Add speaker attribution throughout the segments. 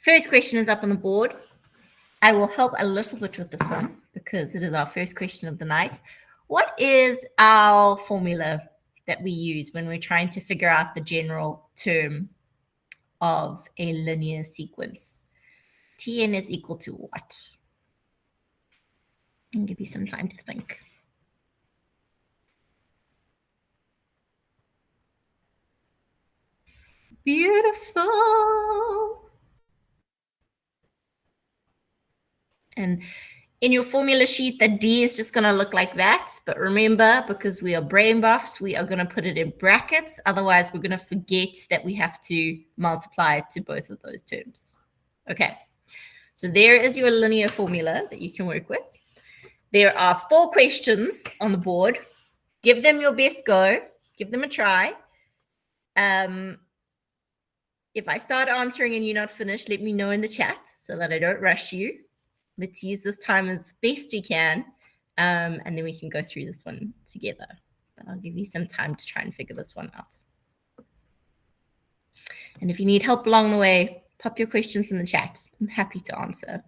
Speaker 1: First question is up on the board. I will help a little bit with this one because it is our first question of the night. What is our formula that we use when we're trying to figure out the general term of a linear sequence? Tn is equal to what? I'll give you some time to think. Beautiful. And in your formula sheet, the D is just going to look like that. But remember, because we are brain buffs, we are going to put it in brackets. Otherwise, we're going to forget that we have to multiply it to both of those terms. Okay, so there is your linear formula that you can work with. There are 4 questions on the board. Give them your best go. Give them a try. If I start answering and you're not finished, let me know in the chat so that I don't rush you. Let's use this time as best we can, and then we can go through this one together. But I'll give you some time to try and figure this one out. And if you need help along the way, pop your questions in the chat. I'm happy to answer.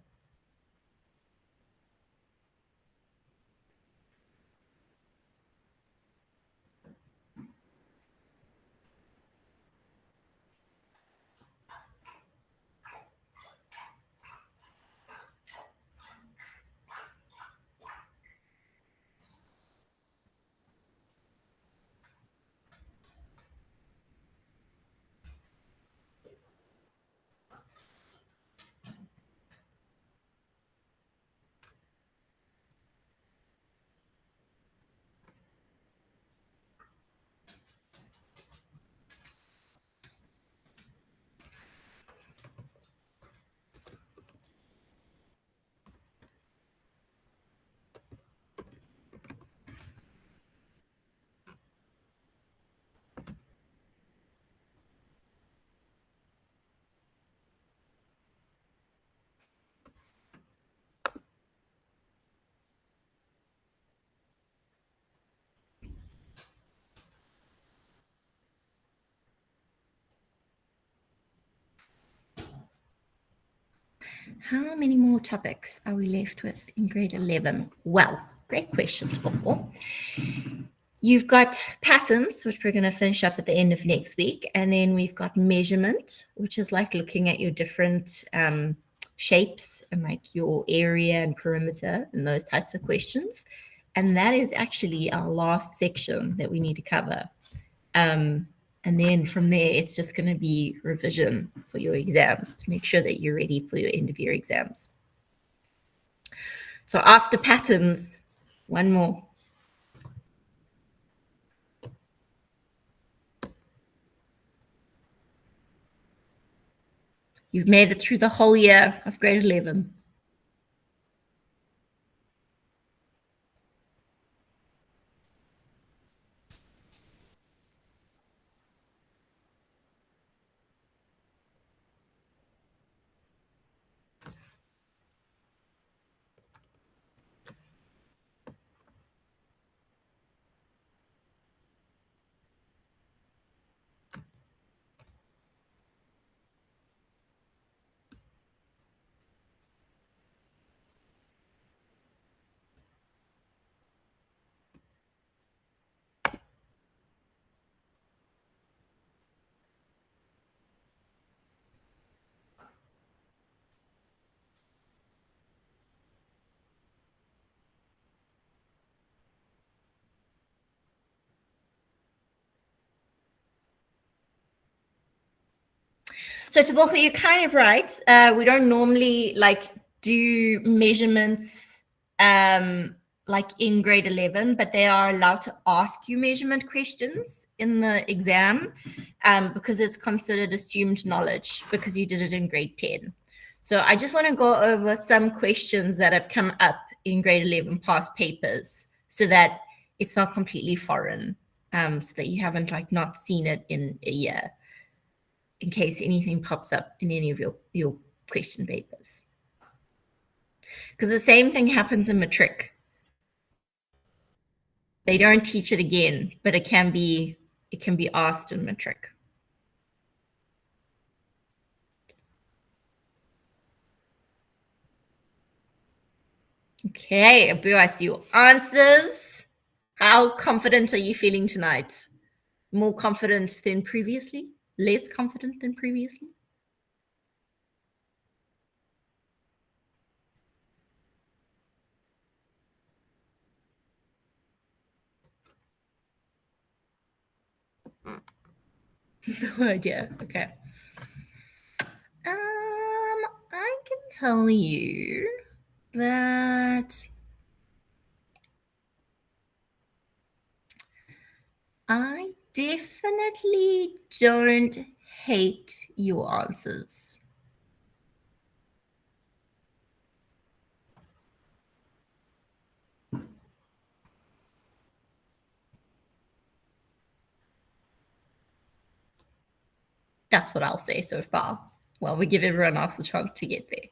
Speaker 1: How many more topics are we left with in grade 11? Well, great questions before. You've got patterns, which we're going to finish up at the end of next week. And then we've got measurement, which is like looking at your different shapes and like your area and perimeter and those types of questions. And that is actually our last section that we need to cover. And then from there, it's just going to be revision for your exams to make sure that you're ready for your end of year exams. So after patterns, one more. You've made it through the whole year of grade 11. So Taboka, you're kind of right. We don't normally like do measurements like in grade 11, but they are allowed to ask you measurement questions in the exam because it's considered assumed knowledge because you did it in grade 10. So I just want to go over some questions that have come up in grade 11 past papers so that it's not completely foreign, so that you haven't like not seen it in a year, in case anything pops up in any of your question papers. Because the same thing happens in matric. They don't teach it again, but it can be asked in matric. Okay, Abu, I see your answers. How confident are you feeling tonight? More confident than previously? Less confident than previously? No idea. Okay. I can tell you that I definitely don't hate your answers. That's what I'll say so far. Well, we give everyone else a chance to get there.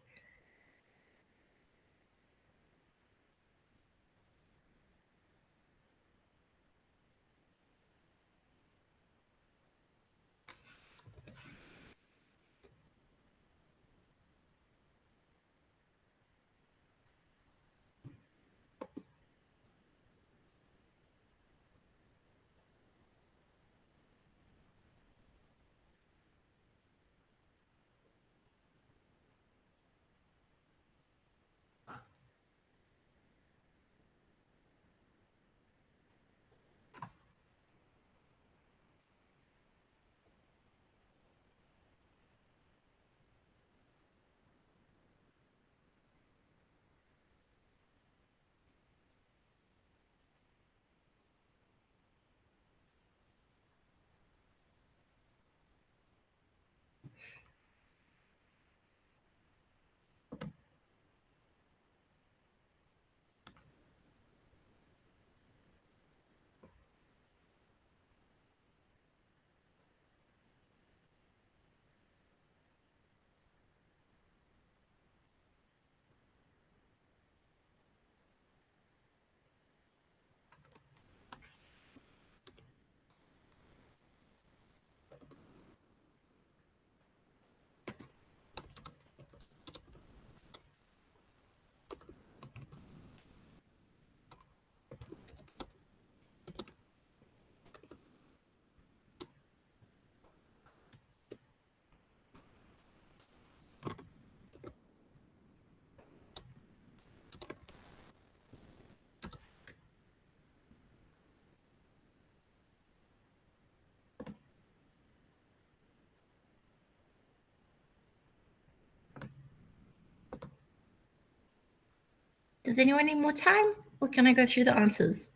Speaker 1: Does anyone need more time, or can I go through the answers?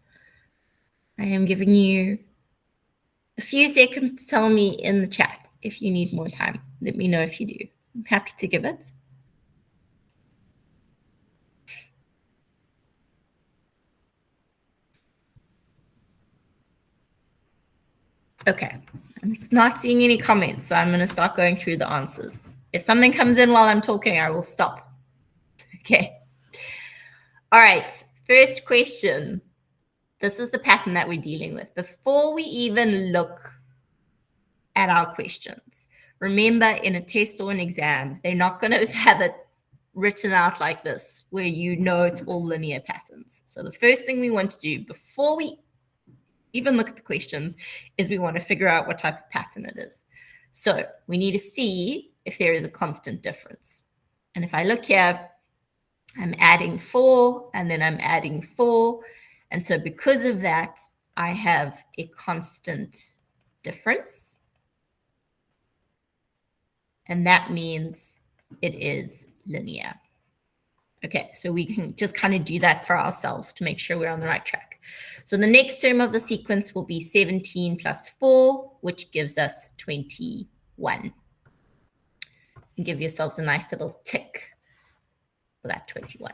Speaker 1: I am giving you a few seconds to tell me in the chat if you need more time. Let me know if you do. I'm happy to give it. Okay, I'm not seeing any comments, so I'm going to start going through the answers. If something comes in while I'm talking, I will stop. Okay. All right, first question. This is the pattern that we're dealing with. Before we even look at our questions, remember in a test or an exam, they're not going to have it written out like this, where you know it's all linear patterns. So the first thing we want to do before we even look at the questions is we want to figure out what type of pattern it is. So we need to see if there is a constant difference. And if I look here, I'm adding 4 and then I'm adding 4. And so because of that, I have a constant difference. And that means it is linear. Okay, so we can just kind of do that for ourselves to make sure we're on the right track. So the next term of the sequence will be 17 plus 4, which gives us 21. And give yourselves a nice little tick for that 21.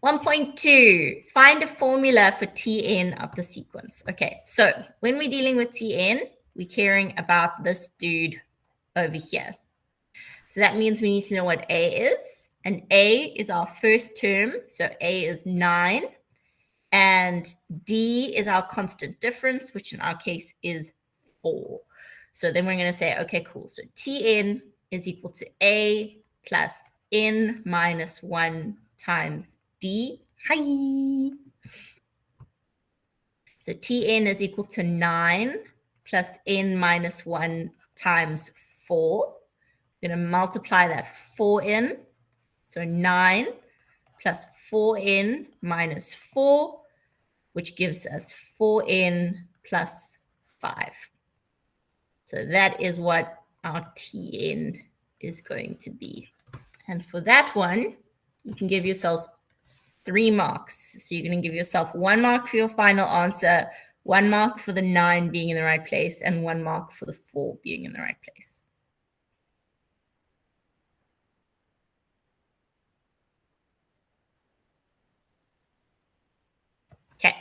Speaker 1: 1.2, find a formula for Tn of the sequence. Okay, so when we're dealing with Tn, we're caring about this dude over here. So that means we need to know what A is. And A is our first term. So A is 9. And D is our constant difference, which in our case is 4. So then we're going to say, okay, cool. So Tn is equal to A plus n minus 1 times d. Hi. So Tn is equal to 9 plus n minus 1 times 4. I'm going to multiply that 4n. So 9 plus 4n minus 4, which gives us 4n plus 5. So that is what our Tn is going to be. And for that one, you can give yourselves 3 marks. So you're going to give yourself 1 mark for your final answer, 1 mark for the 9 being in the right place, and 1 mark for the 4 being in the right place. Okay.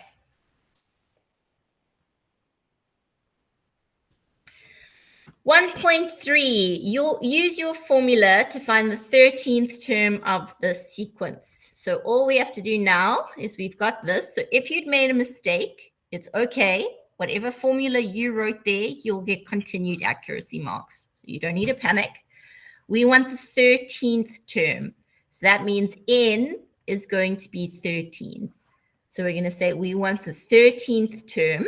Speaker 1: 1.3, you'll use your formula to find the 13th term of the sequence. So all we have to do now is we've got this. So if you'd made a mistake, it's okay. Whatever formula you wrote there, you'll get continued accuracy marks. So you don't need to panic. We want the 13th term. So that means n is going to be 13. So we're going to say we want the 13th term.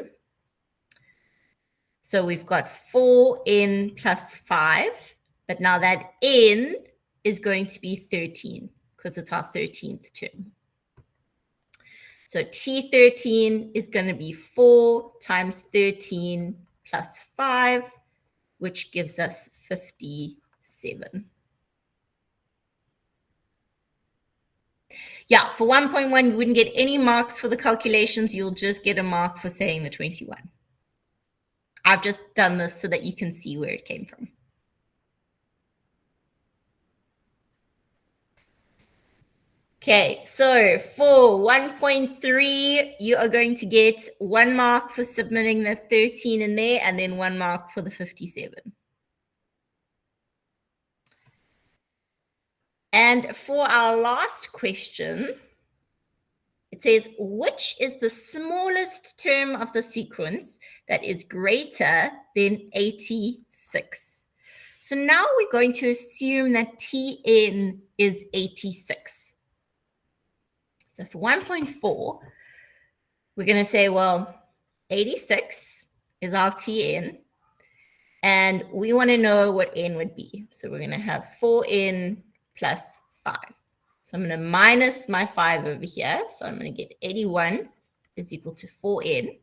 Speaker 1: So we've got 4n plus 5, but now that n is going to be 13 because it's our 13th term. So T13 is going to be 4 times 13 plus 5, which gives us 57. Yeah, for 1.1, you wouldn't get any marks for the calculations. You'll just get a mark for saying the 21. I've just done this so that you can see where it came from. Okay, so for 1.3, you are going to get 1 mark for submitting the 13 in there and then 1 mark for the 57. And for our last question, it says, which is the smallest term of the sequence that is greater than 86? So now we're going to assume that Tn is 86. So for 1.4, we're going to say, well, 86 is our Tn, and we want to know what n would be. So we're going to have 4n plus 5. So I'm going to minus my 5 over here. So I'm going to get 81 is equal to 4n.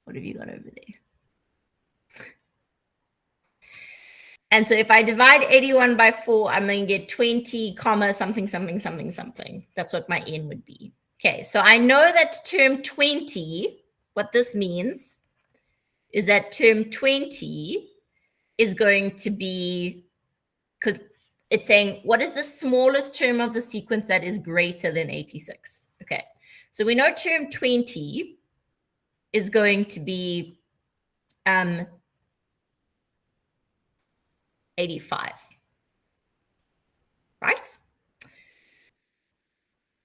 Speaker 1: What have you got over there? And so if I divide 81 by 4, I'm going to get 20, comma, something, something, something, something. That's what my n would be. Okay, so I know that term 20, what this means is that term 20 is going to be, because it's saying, what is the smallest term of the sequence that is greater than 86? Okay, so we know term 20 is going to be 85, right?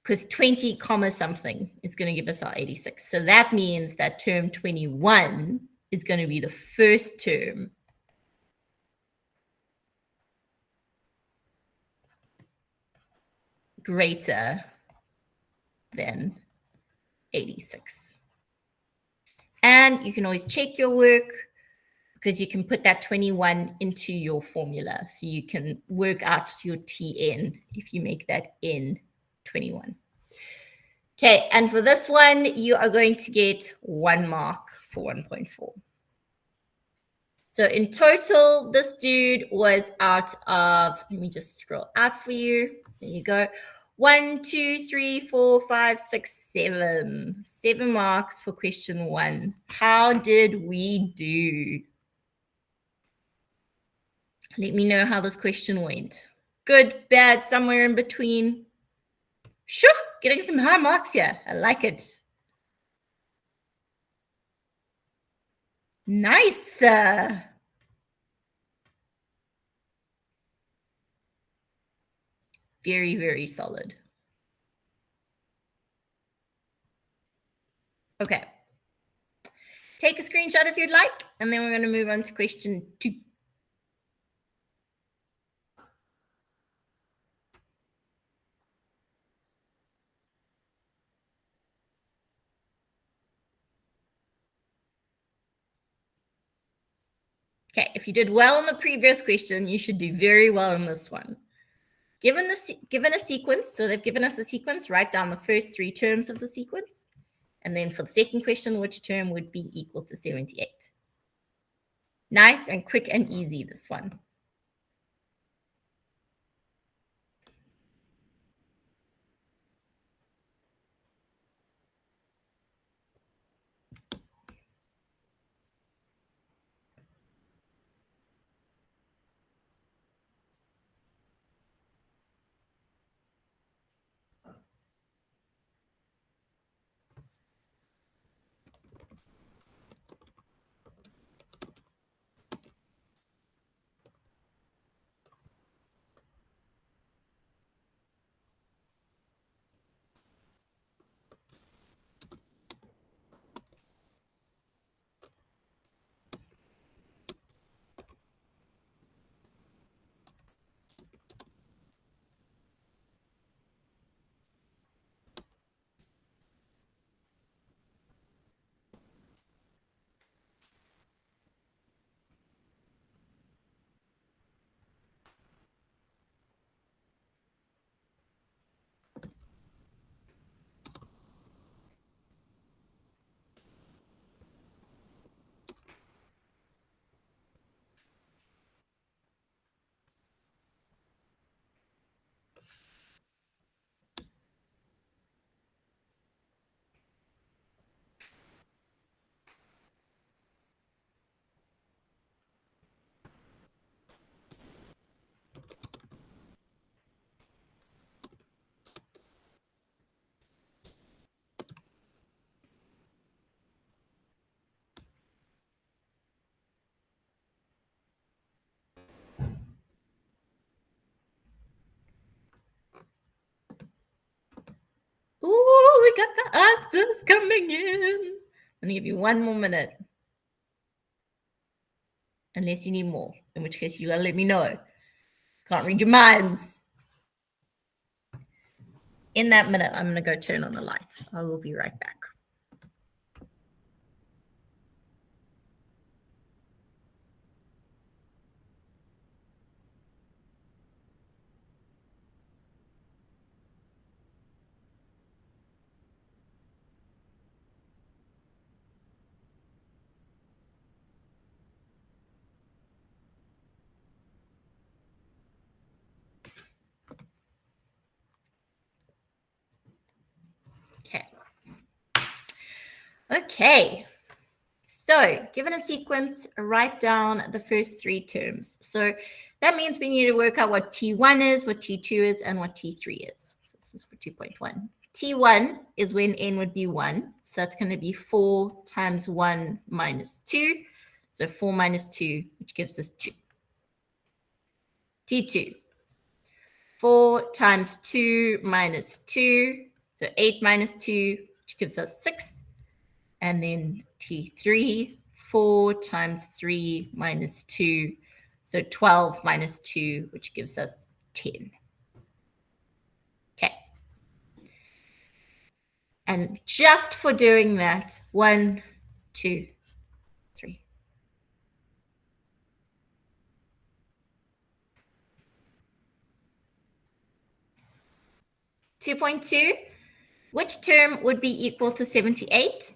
Speaker 1: Because 20 comma something is going to give us our 86. So that means that term 21 is going to be the first term greater than 86. And you can always check your work because you can put that 21 into your formula. So you can work out your Tn if you make that n 21. Okay, and for this one, you are going to get 1 mark for 1.4. So in total, this dude was out of, let me just scroll out for you. There you go. 1, 2, 3, 4, 5, 6, 7. 7 marks for question 1. How did we do? Let me know how this question went. Good, bad, somewhere in between. Sure, getting some high marks here. I like it. Nice. Very, very solid. Okay. Take a screenshot if you'd like, and then we're going to move on to question 2. Okay, if you did well in the previous question, you should do very well in this one. Given a sequence, so they've given us a sequence, write down the first 3 terms of the sequence. And then for the second question, which term would be equal to 78? Nice and quick and easy, this one. Ooh, we got the answers coming in. I'm gonna give you 1 more minute. Unless you need more, in which case you gotta let me know. Can't read your minds. In that minute, I'm gonna go turn on the light. I will be right back. Okay. Okay. So, given a sequence, write down the first 3 terms. So that means we need to work out what T1 is, what T2 is, and what T3 is. So this is for 2.1. T1 is when n would be 1. So that's going to be 4 times 1 minus 2. So 4 minus 2, which gives us 2. T2, 4 times 2 minus 2. So 8 minus 2, which gives us 6. And then T3, 4 times 3 minus 2. So 12 minus 2, which gives us 10. Okay. And just for doing that, 1, 2, 3. 2.2, which term would be equal to 78?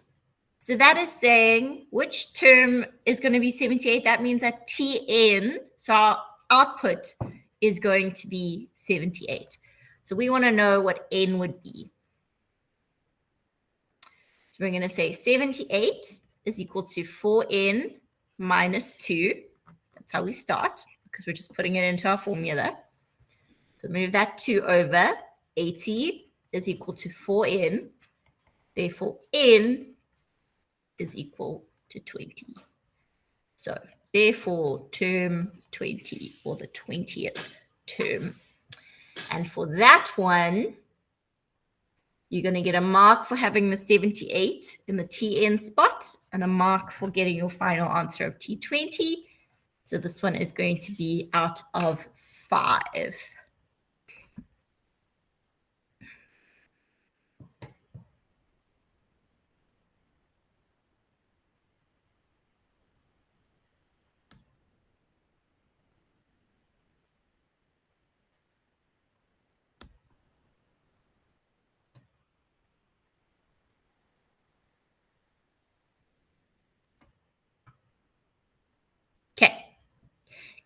Speaker 1: So that is saying which term is going to be 78. That means that Tn, so our output is going to be 78. So we want to know what n would be. So we're going to say 78 is equal to 4n minus 2. That's how we start, because we're just putting it into our formula. So move that 2 over. 80 is equal to 4n. Therefore, n is equal to 20. So therefore, term 20, or the 20th term. And for that one, you're going to get a mark for having the 78 in the Tn spot and a mark for getting your final answer of T20. So this one is going to be out of 5.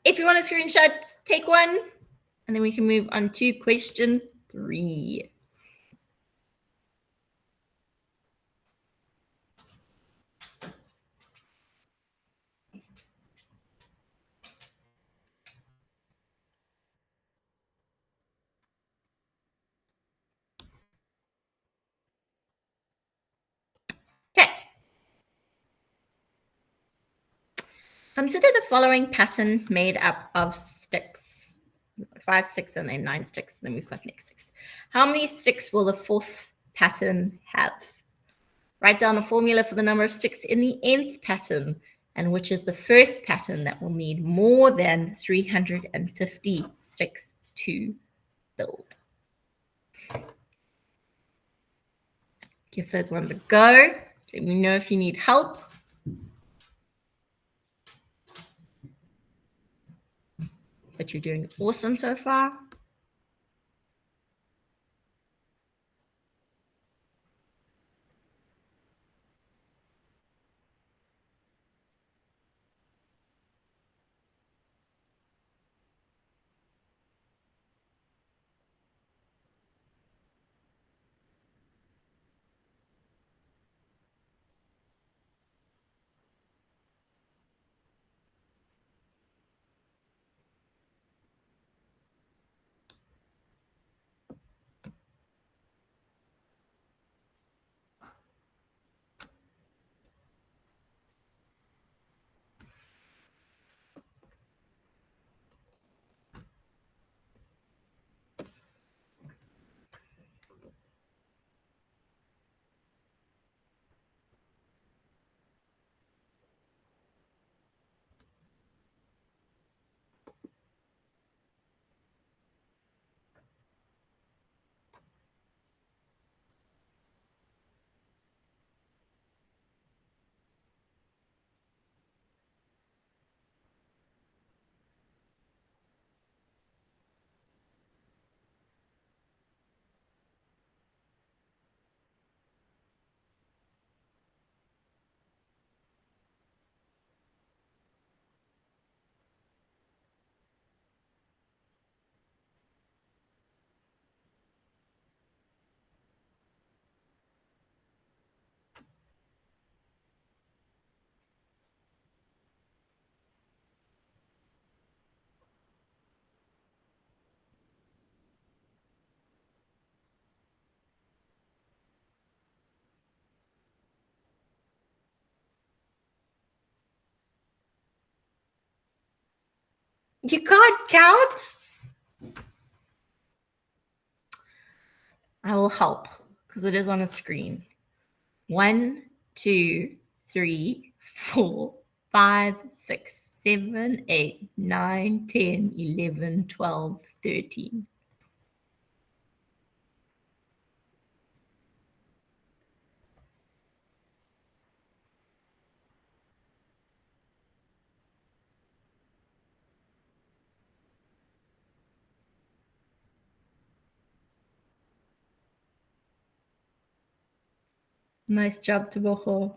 Speaker 1: If you want a screenshot, take one, and then we can move on to question 3. Okay. Consider the following pattern made up of sticks. We've got 5 sticks and then 9 sticks, and then we've got next 6. How many sticks will the fourth pattern have? Write down a formula for the number of sticks in the nth pattern, and which is the first pattern that will need more than 350 sticks to build. Give those ones a go. Let me know if you need help. But you're doing awesome so far. You can't count? I will help because it is on a screen. 1, 2, 3, 4, 5, 6, 7, 8, 9, 10, 11, 12, 13. Nice job, Taboho.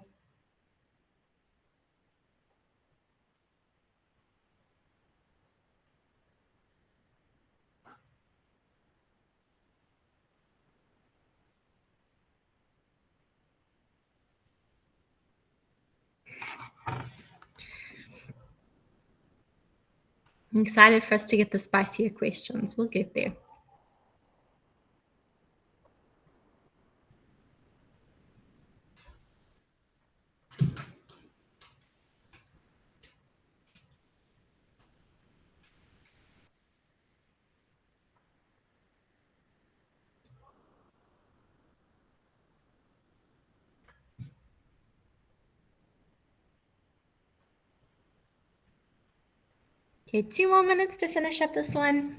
Speaker 1: I'm excited for us to get the spicier questions. We'll get there. Okay, 2 more minutes to finish up this one.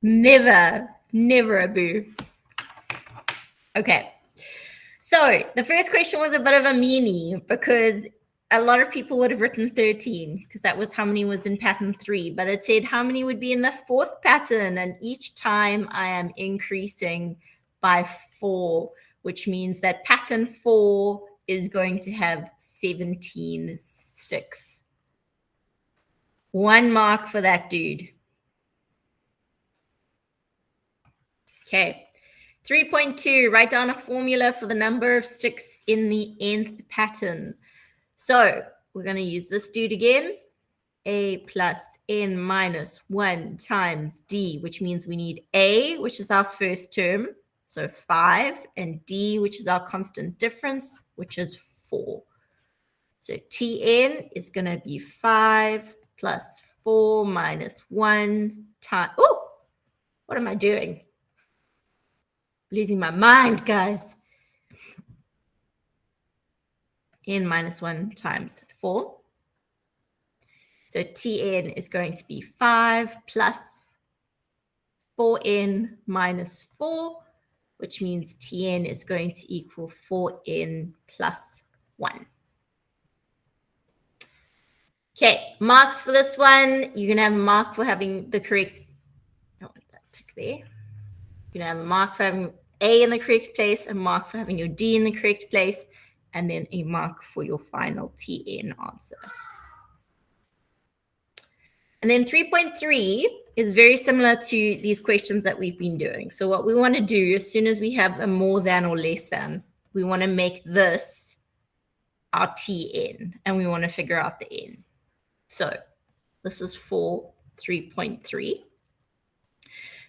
Speaker 1: Never, never a boo. Okay. So the first question was a bit of a meanie because a lot of people would have written 13 because that was how many was in pattern 3, but it said how many would be in the fourth pattern, and each time I am increasing by 4, which means that pattern 4 is going to have 17 sticks. 1 mark for that dude. Okay. 3.2, write down a formula for the number of sticks in the nth pattern. So we're going to use this dude again. A plus n minus 1 times d, which means we need a, which is our first term, so 5, and d, which is our constant difference, which is 4. So Tn is going to be 5 plus 4 minus 1 times, oh, what am I doing? Losing my mind, guys. N minus 1 times 4. So Tn is going to be 5 plus 4n minus 4, which means Tn is going to equal 4n plus 1. Okay, marks for this one. You're going to have a mark for having the correct, I don't want that tick there. You're going to have a mark for having A in the correct place, a mark for having your D in the correct place, and then a mark for your final Tn answer. And then 3.3 is very similar to these questions that we've been doing. So what we want to do as soon as we have a more than or less than, we want to make this our Tn, and we want to figure out the n. So this is for 3.3.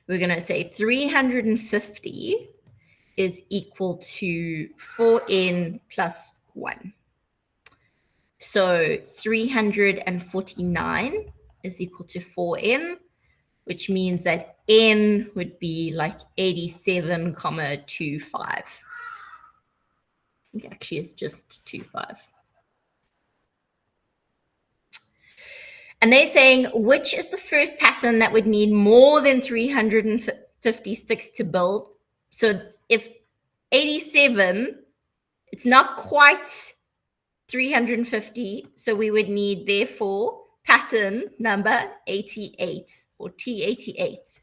Speaker 1: We're going to say 350 is equal to 4n plus 1. So 349 is equal to 4n, which means that n would be like 87,25. I think actually it's just 25. And they're saying, which is the first pattern that would need more than 350 sticks to build? So if 87, it's not quite 350, so we would need, therefore, pattern number 88 or T88.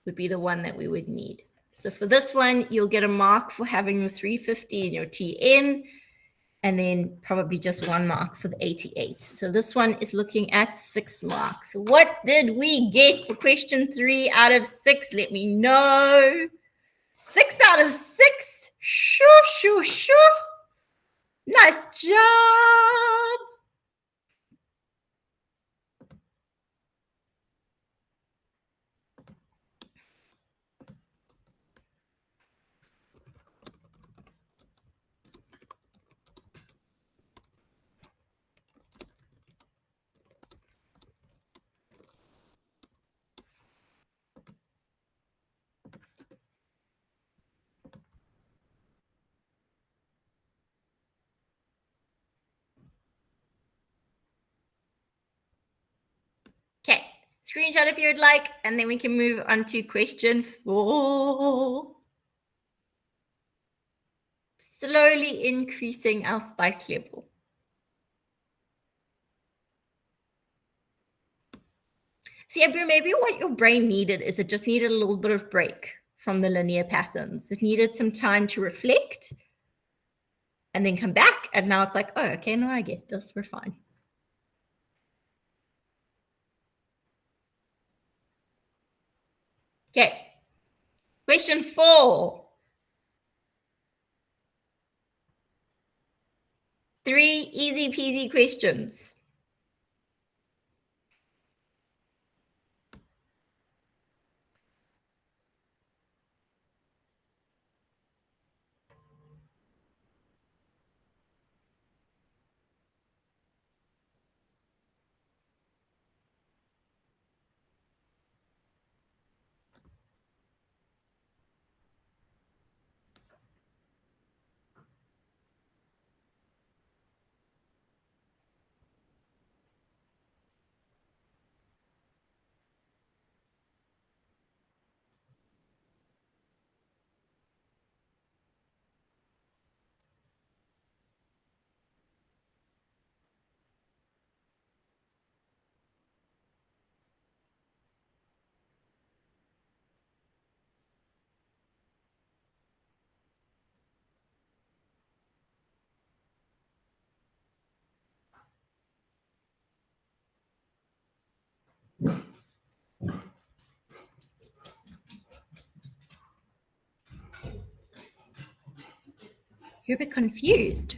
Speaker 1: Would be the one that we would need. So for this one, you'll get a mark for having your 350 in your Tn, and then probably just 1 mark for the 88. So this one is looking at 6 marks. What did we get for question 3 out of 6? Let me know. 6 out of 6. Sure, sure, sure. Nice job. Okay, screenshot if you would like, and then we can move on to question 4. Slowly increasing our spice level. See, maybe what your brain needed is it just needed a little bit of break from the linear patterns. It needed some time to reflect and then come back. And now it's like, oh, okay, no, I get this. We're fine. Okay. Question 4. 3 easy peasy questions. You're a bit confused.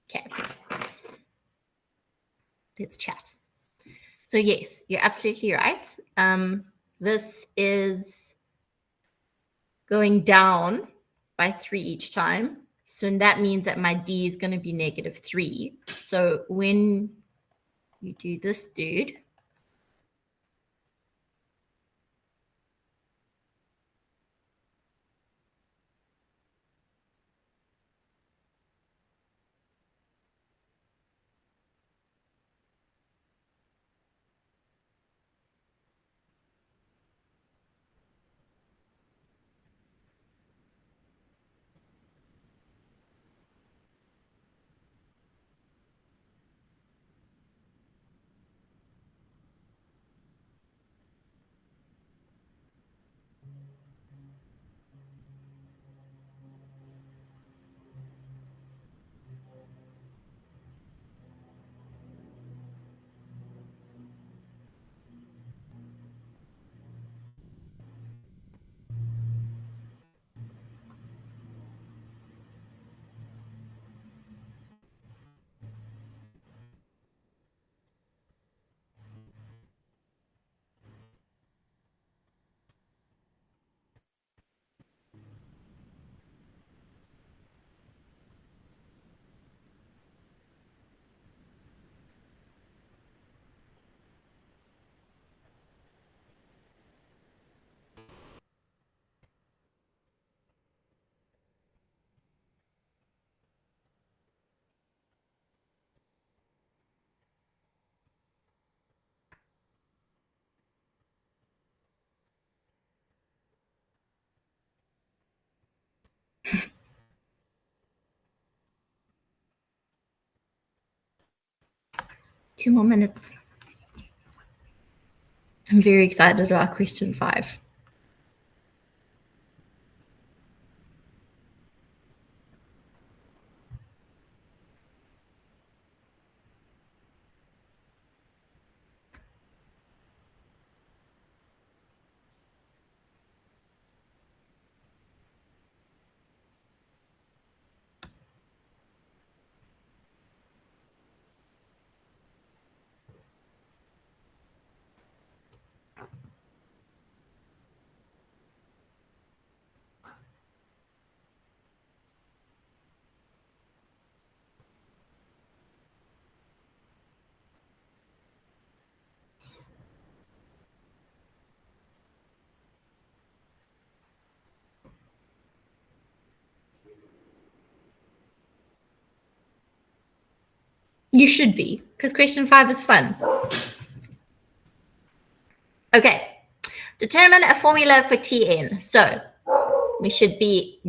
Speaker 1: Okay. Let's chat. So yes, you're absolutely right. This is going down by 3 each time. So that means that my D is going to be -3. So when you do this, dude, two more minutes. I'm very excited about question 5. You should be, because question 5 is fun. Okay, determine a formula for Tn. So this should be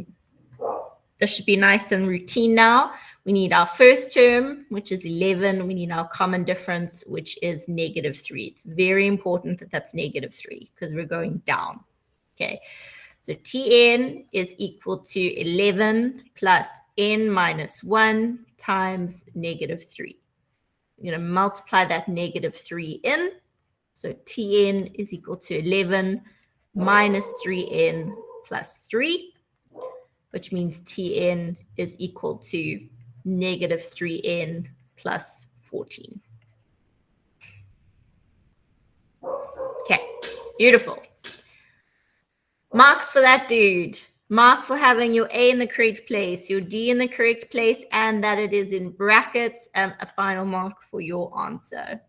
Speaker 1: nice and routine now. We need our first term, which is 11. We need our common difference, which is -3. It's very important that that's -3 because we're going down. Okay, so Tn is equal to 11 plus n minus 1 times -3. We're going to multiply that -3 in. So Tn is equal to 11 minus 3n plus 3, which means Tn is equal to -3n plus 14. Okay, beautiful. Marks for that dude. Mark for having your A in the correct place, your D in the correct place, and that it is in brackets, and a final mark for your answer.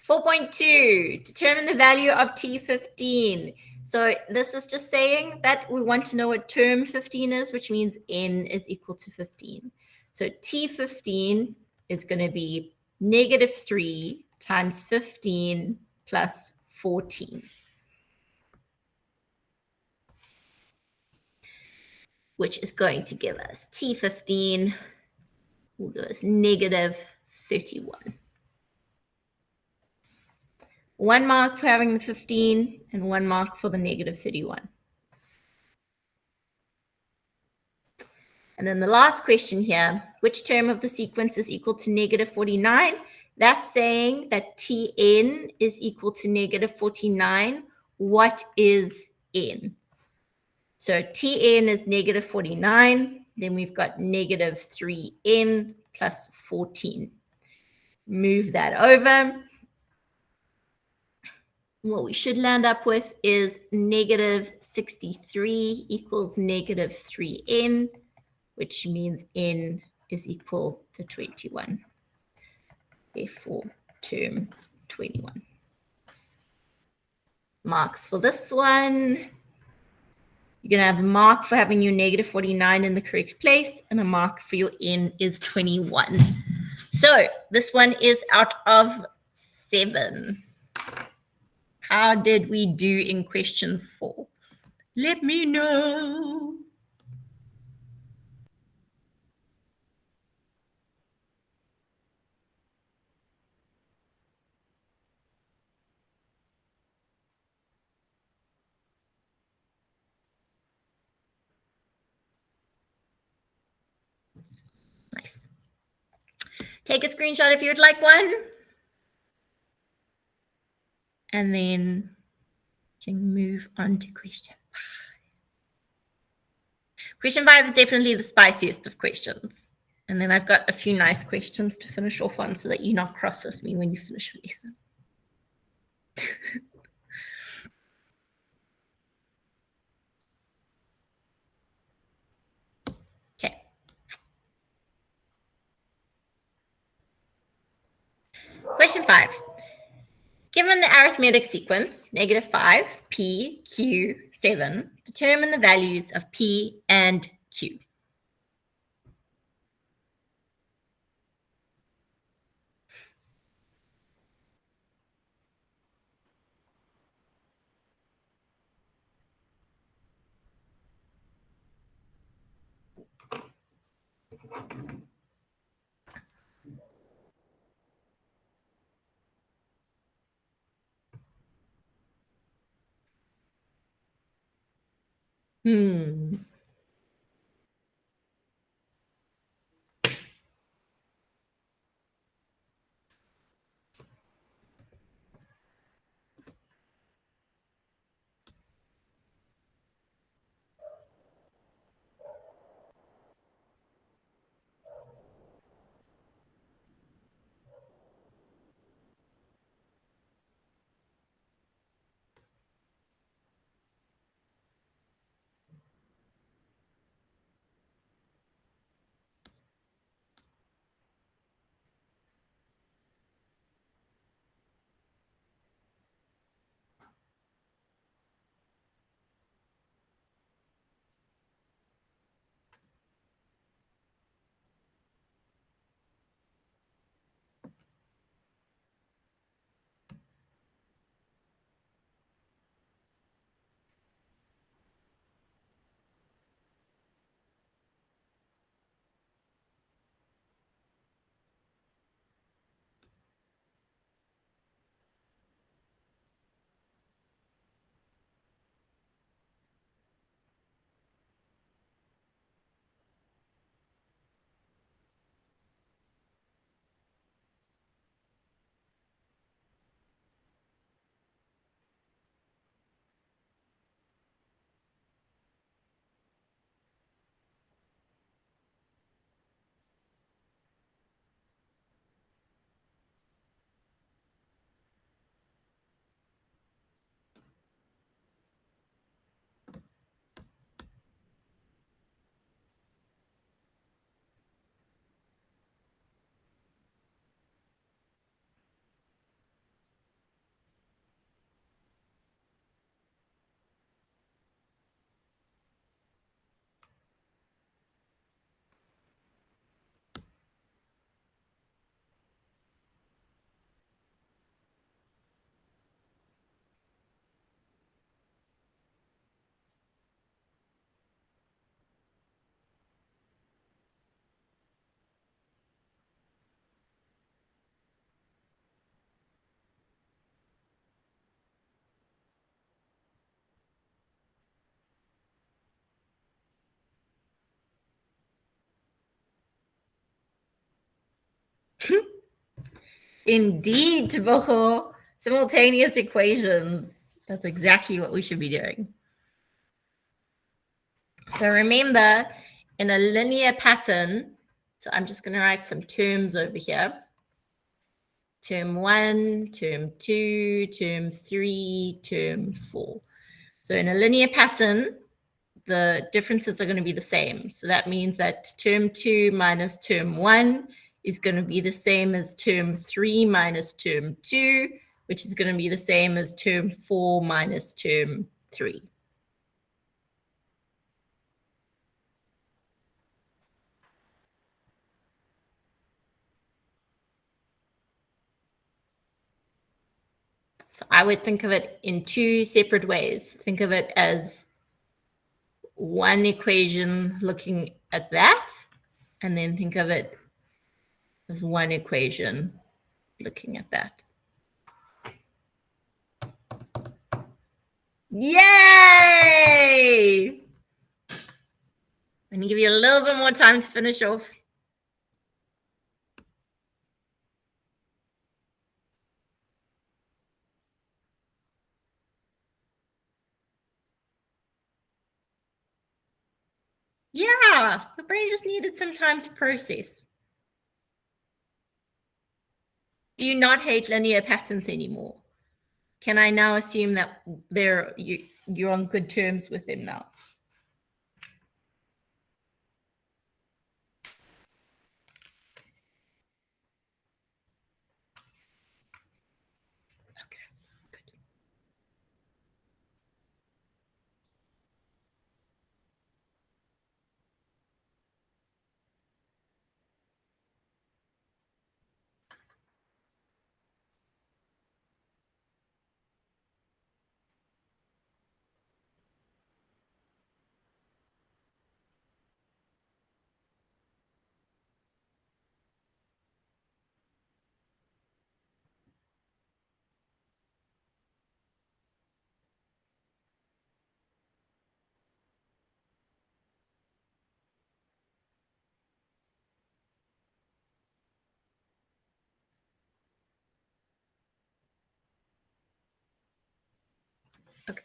Speaker 1: 4.2, determine the value of T15. So this is just saying that we want to know what term 15 is, which means n is equal to 15. So T15 is going to be -3 times 15 plus 14, which is going to give us T15 will give us -31. 1 mark for having the 15 and 1 mark for the -31. And then the last question here, which term of the sequence is equal to negative 49? That's saying that Tn is equal to negative 49. What is n? So Tn is negative 49. Then we've got negative 3n plus 14. Move that over. What we should land up with is negative 63 equals negative 3n, which means n is equal to 21. Therefore, term 21. Marks for this one. You're going to have a mark for having your negative 49 in the correct place, and a mark for your n is 21. So this one is out of 7. How did we do in question 4? Let me know. Nice. Take a screenshot if you would like one. And then you can move on to question 5. Question 5 is definitely the spiciest of questions. And then I've got a few nice questions to finish off on so that you're not cross with me when you finish your lesson. Okay. Question 5. Given the arithmetic sequence, negative 5, p, q, 7, determine the values of p and q. Indeed, Teboho. Simultaneous equations. That's exactly what we should be doing. So remember, in a linear pattern, so I'm just going to write some terms over here. Term 1, term 2, term 3, term 4. So in a linear pattern, the differences are going to be the same. So that means that term 2 minus term 1 is going to be the same as term 3 minus term 2, which is going to be the same as term 4 minus term 3. So I would think of it in two separate ways. Think of it as one equation looking at that, and then think of it as one equation looking at that. Yay! I'm going to give you a little bit more time to finish off. Yeah, the brain just needed some time to process. Do you not hate linear patterns anymore? Can I now assume that you're on good terms with them now? Okay, good. Okay,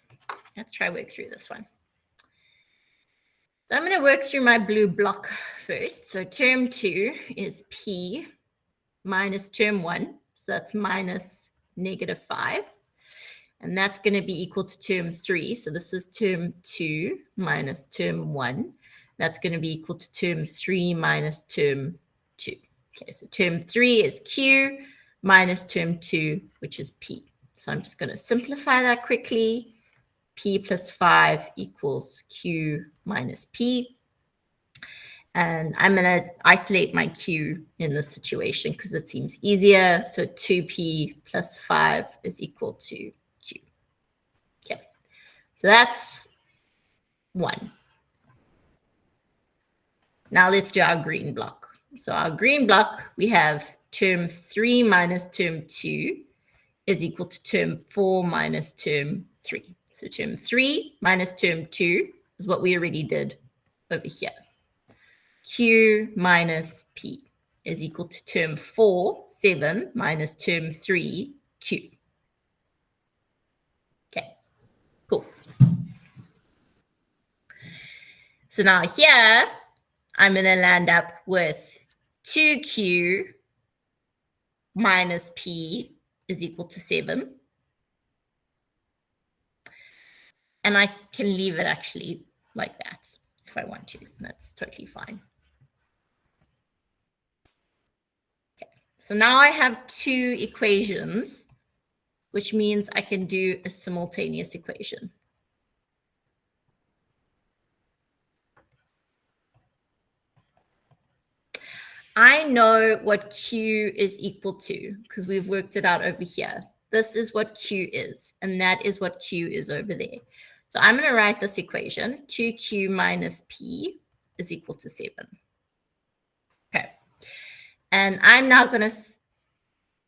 Speaker 1: let's try work through this one. So I'm going to work through my blue block first. So term 2 is P minus term 1. So that's minus -5. And that's going to be equal to term 3. So this is term 2 minus term 1. That's going to be equal to term 3 minus term 2. Okay, so term 3 is Q minus term 2, which is P. So I'm just going to simplify that quickly. P plus 5 equals Q minus P. And I'm going to isolate my Q in this situation because it seems easier. So 2P plus 5 is equal to Q. Okay, so that's 1. Now let's do our green block. So our green block, we have term 3 minus term 2 is equal to term 4 minus term 3. So term 3 minus term 2 is what we already did over here. Q minus P is equal to term 4, 7, minus term 3, Q. Okay, cool. So now here, I'm going to land up with 2Q minus P is equal to 7. And I can leave it actually like that if I want to. That's totally fine. Okay, so now I have two equations, which means I can do a simultaneous equation. I know what Q is equal to because we've worked it out over here. This is what Q is, and that is what Q is over there. So I'm going to write this equation, 2Q minus P is equal to 7. Okay. And I'm now going to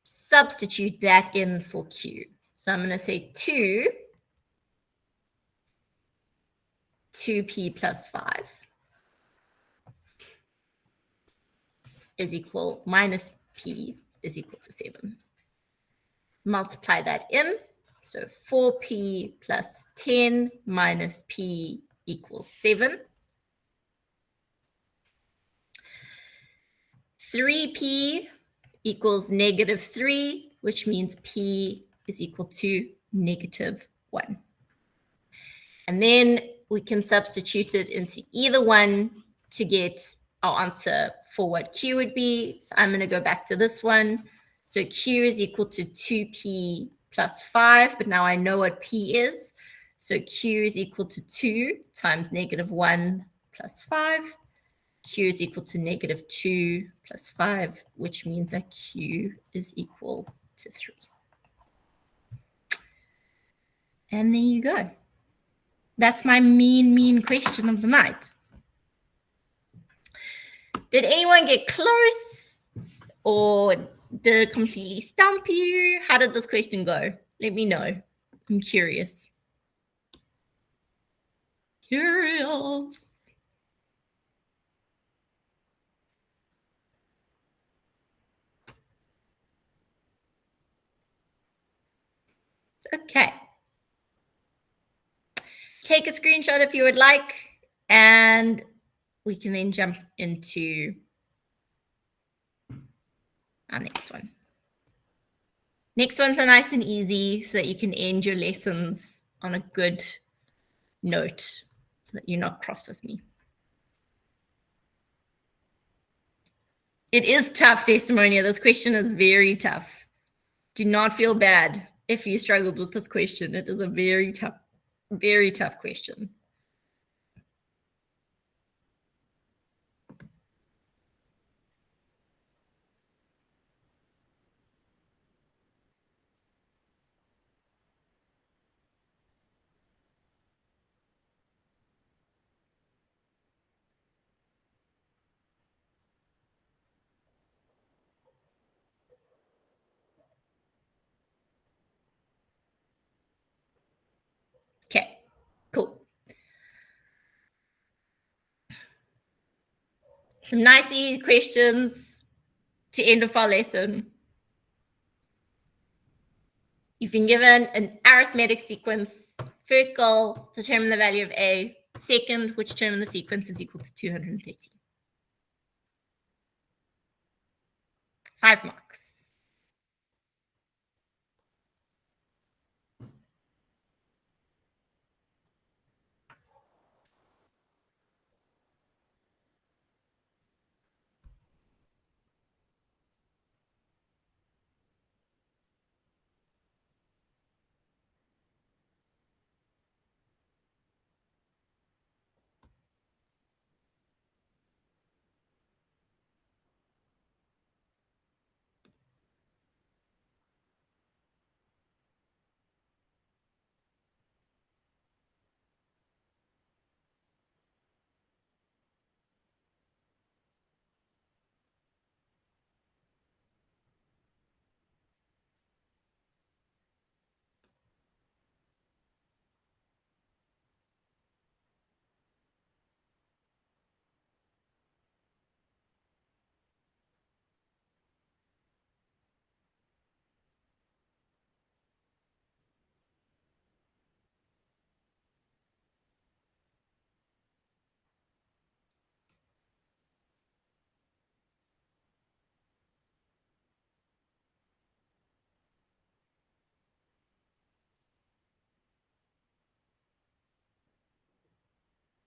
Speaker 1: substitute that in for Q. So I'm going to say 2P plus 5 is equal minus P is equal to 7. Multiply that in. So 4p plus 10 minus p equals 7. 3p equals negative 3, which means p is equal to negative 1. And then we can substitute it into either one to get our answer for what q would be. So I'm going to go back to this one. So q is equal to 2p plus 5, but now I know what p is. So q is equal to 2 times negative 1 plus 5. Q is equal to negative 2 plus 5, which means that q is equal to 3. And there you go. That's my mean question of the night. Did anyone get close? Or did it completely stump you? How did this question go? Let me know. I'm curious. Curious. Okay. Take a screenshot if you would like, and we can then jump into our next one. Next ones are nice and easy so that you can end your lessons on a good note so that you're not cross with me. It is tough, Testimonia. This question is very tough. Do not feel bad if you struggled with this question. It is a very tough question. Okay, cool. Some nice easy questions to end off our lesson. You've been given an arithmetic sequence. First goal, determine the value of A. Second, which term in the sequence is equal to 230. 5 marks.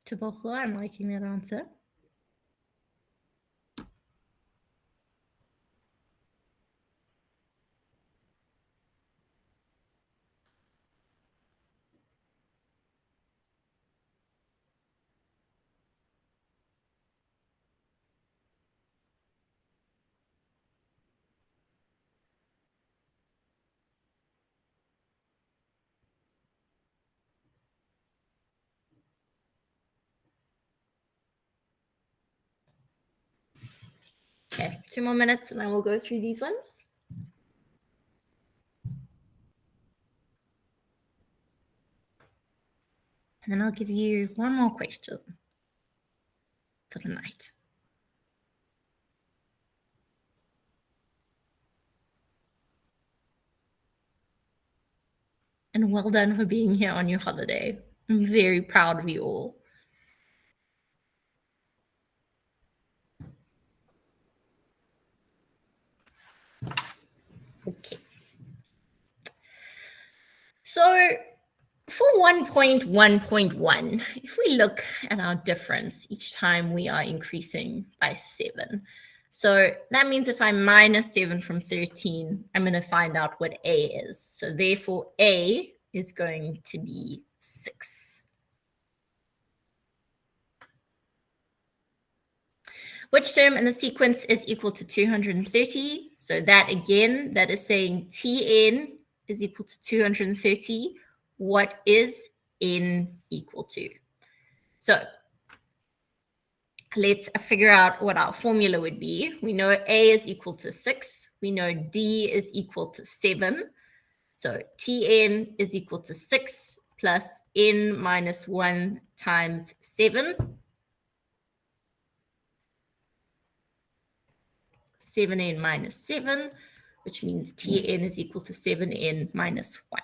Speaker 1: Tabocho, I'm liking that answer. Okay, 2 more minutes and I will go through these ones. And then I'll give you one more question for the night. And well done for being here on your holiday. I'm very proud of you all. Okay. So for 1.1.1, if we look at our difference each time we are increasing by 7, so that means if I minus 7 from 13, I'm going to find out what A is. So therefore, A is going to be 6. Which term in the sequence is equal to 230? So that again, that is saying Tn is equal to 230. What is n equal to? So let's figure out what our formula would be. We know A is equal to 6. We know D is equal to 7. So Tn is equal to 6 plus n minus 1 times 7. 7n minus 7, which means Tn is equal to 7n minus 1.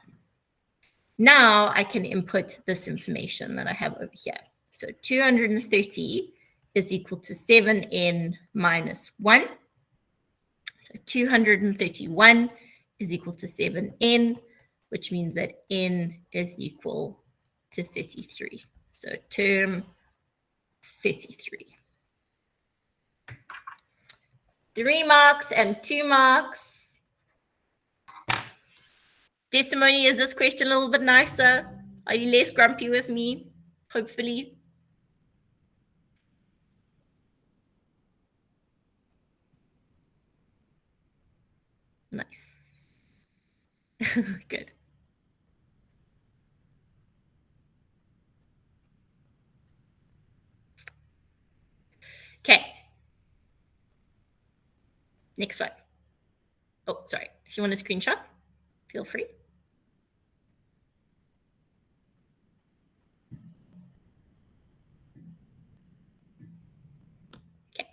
Speaker 1: Now I can input this information that I have over here. So 230 is equal to 7n minus 1. So 231 is equal to 7n, which means that n is equal to 33. So term 33. 3 marks and 2 marks. Testimony, is this question a little bit nicer? Are you less grumpy with me? Hopefully. Nice. Good. Okay. Next one. Oh, sorry. If you want a screenshot, feel free. Okay.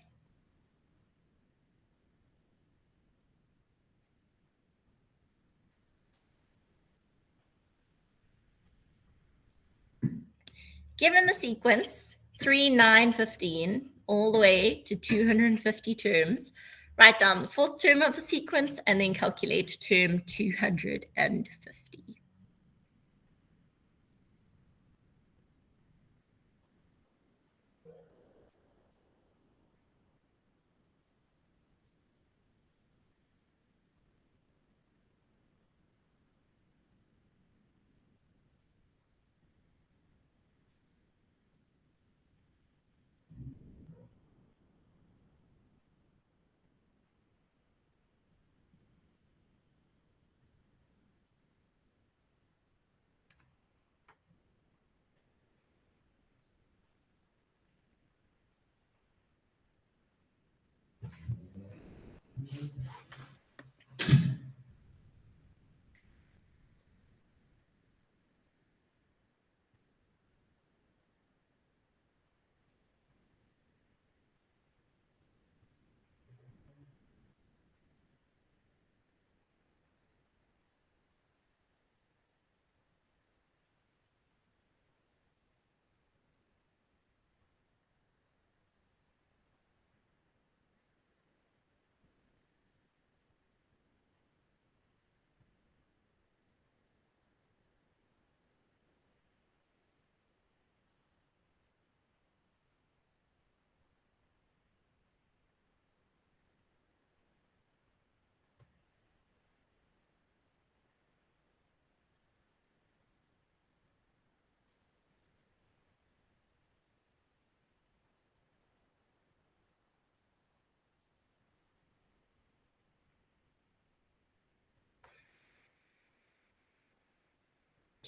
Speaker 1: Given the sequence 3, 9, 15, all the way to 250 terms, write down the fourth term of the sequence and then calculate term 250.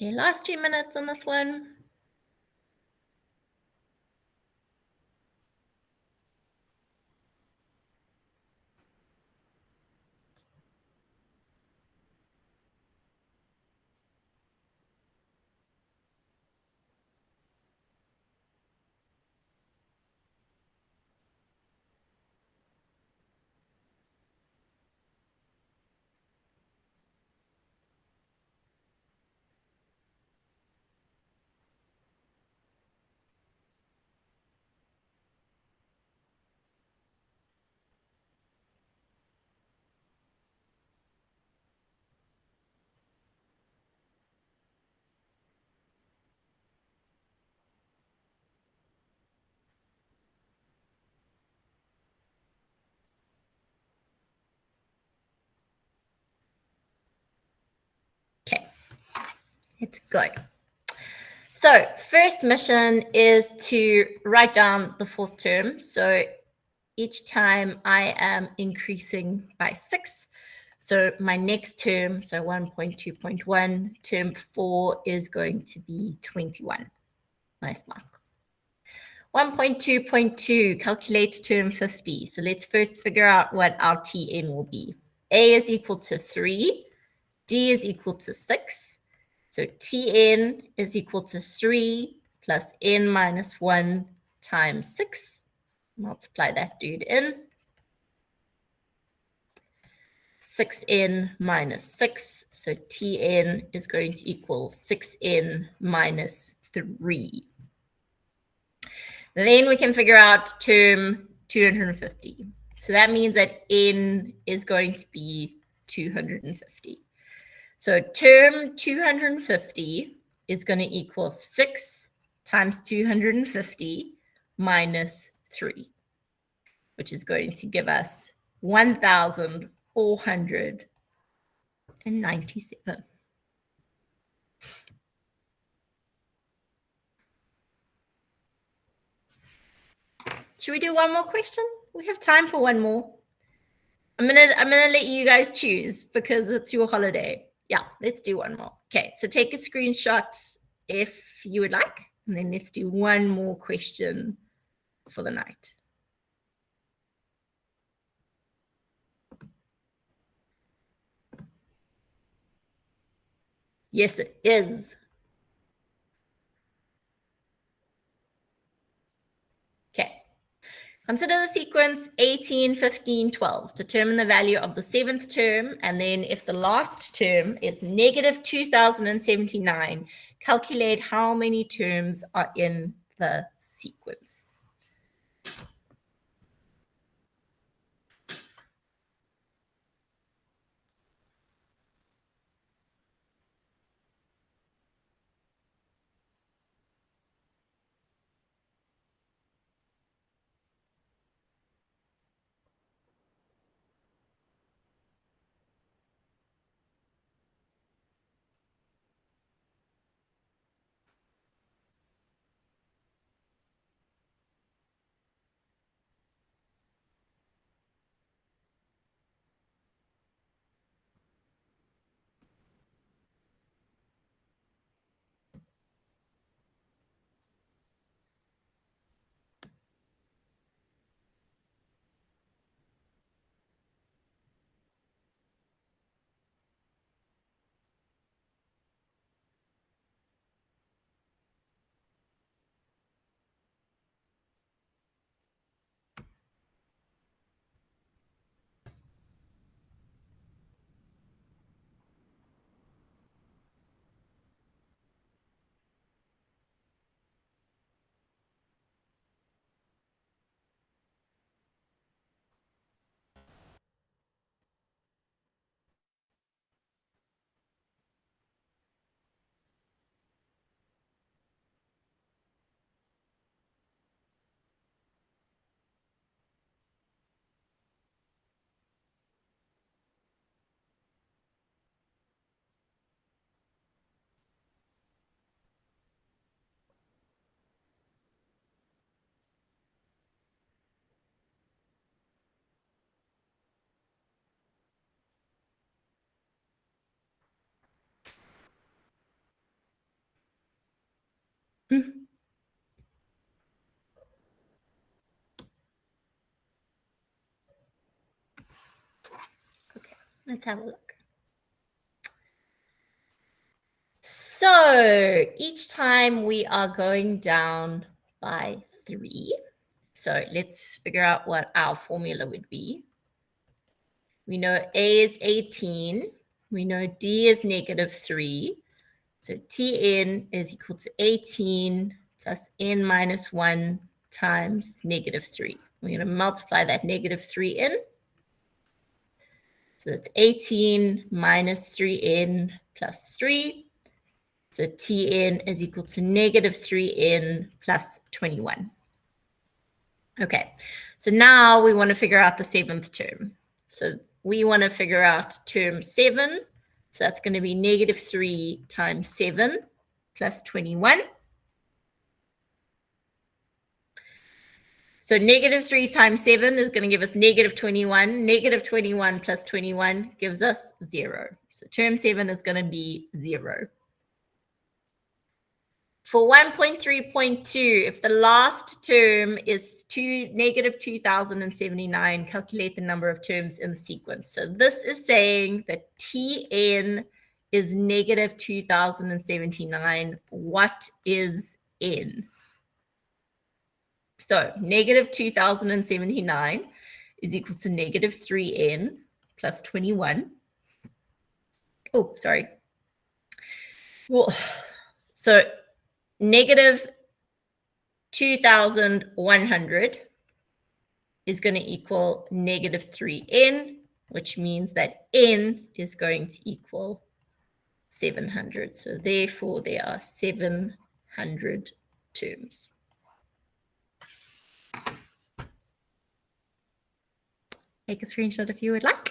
Speaker 1: Okay, last 2 minutes on this one. Let's go. So first mission is to write down the fourth term. So each time I am increasing by 6. So my next term, so 1.2.1, term 4 is going to be 21. Nice mark. 1.2.2, calculate term 50. So let's first figure out what our Tn will be. A is equal to 3, D is equal to 6. So Tn is equal to 3 plus n minus 1 times 6. Multiply that dude in. 6n minus 6. So Tn is going to equal 6n minus 3. Then we can figure out term 250. So that means that n is going to be 250. So term 250 is going to equal 6 times 250 minus 3, which is going to give us 1,497. Should we do one more question? We have time for one more. I'm gonna let you guys choose because it's your holiday. Yeah, let's do one more. Okay, so take a screenshot if you would like, and then let's do one more question for the night. Yes, it is. Okay. Consider the sequence 18, 15, 12. Determine the value of the 7th term, and then if the last term is negative 2079, calculate how many terms are in the sequence. Mm-hmm. Okay, let's have a look. So each time we are going down by 3. So let's figure out what our formula would be. We know A is 18. We know D is negative 3. So Tn is equal to 18 plus n minus 1 times negative 3. We're going to multiply that negative 3 in. So that's 18 minus 3n plus 3. So Tn is equal to negative 3n plus 21. Okay, so now we want to figure out the 7th term. So we want to figure out term 7 So that's going to be negative 3 times 7 plus 21. So negative 3 times 7 is going to give us negative 21. Negative 21 plus 21 gives us 0. So term 7 is going to be 0. For 1.3.2, if the last term is negative 2079, calculate the number of terms in the sequence. So this is saying that Tn is negative 2079. What is n? So negative 2079 is equal to negative 3n plus 21. Oh, sorry. Well, so negative 2,100 is going to equal negative 3n, which means that n is going to equal 700. So therefore, there are 700 terms. Take a screenshot if you would like.